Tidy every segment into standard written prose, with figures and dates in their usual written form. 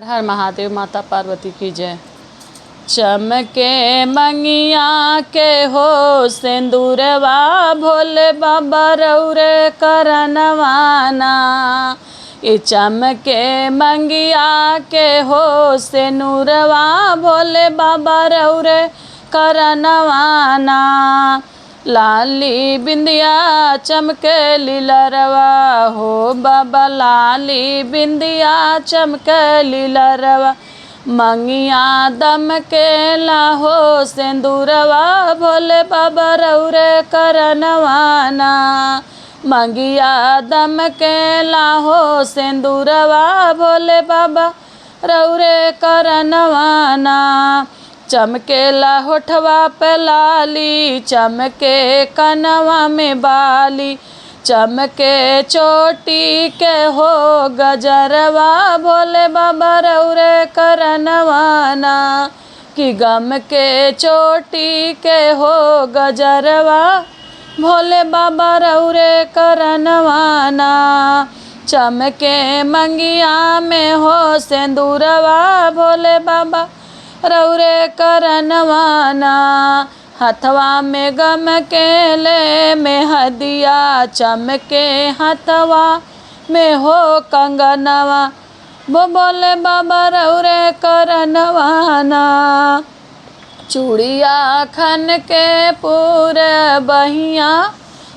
हर महादेव। माता पार्वती की जय। चमके मंगिया के हो सिंदूरवा, भोले बाबा रौरे करनवाना। ये चमके मंगिया के हो सिंदूरवा, भोले बाबा रौरे करनवाना। लाली बिंदिया चमके लीलरवा, हो बाबा लाली बिंदिया चमके लीलरवा। मंगिया दम के लाहो सिंदूरवा, भोले बाबा रौरे करनवाना। मंगिया दम के लाहो सिंदूरवा, भोले बाबा रौरे करनवाना। चमकेला होठवा पे लाली, चमके कनवा में बाली। चमके चोटी के हो गजरवा, भोले बाबा रौरे करनवाना। कि गम के चोटी के हो गजरवा, भोले बाबा रौरे करनवाना। चमके मंगिया में हो सिंदूरवा, भोले बाबा रौरे करनवाना। हथवा में गम के ले में हदिया, चमके हथवा में हो कंगनवा, वो बोले बाबा रौरे करनवाना। चूड़िया खन के पूरे बहिया,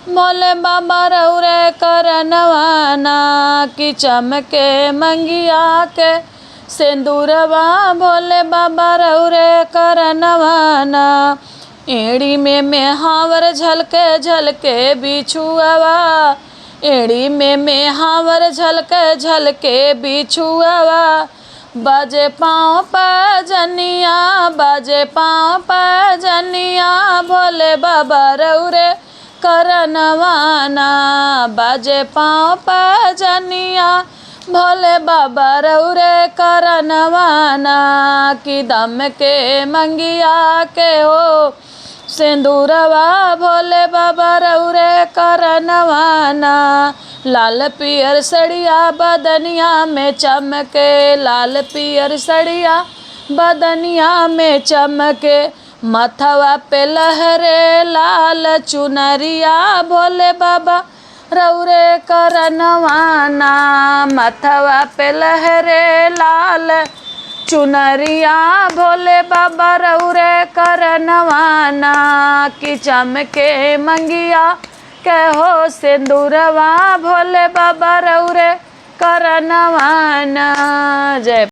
बोले बाबा रौरे करनवाना। कि चमके मंगिया के सिंदूरवा, भोले बाबा रौरे करनवाना। एड़ी में हावर झलके झलके बिछुआवा, एड़ी में हावर झलके झलके बिछुआवा। बाजे पाँव पैजनिया, बाजे पाँव पैजनिया, भोले बाबा रौरे करनवाना। बाजे पाँव पैजनिया, भोले बाबा रौरे करनवाना। कि दम के मंगिया के हो सिंदूरवा, भोले बाबा रौरे करनवाना। लाल पियर सड़िया बदनिया में चमके, लाल पियर सड़िया बदनिया में चमके। मथवा पे लहरे लाल चुनरिया, भोले बाबा रौरे करनवाना। मथवा पे लहरे लाल चुनरिया, भोले बाबा रौरे करनवाना। कि चमके मंगिया के हो सिंदूरवा, भोले बाबा रौरे करनवाना। जय।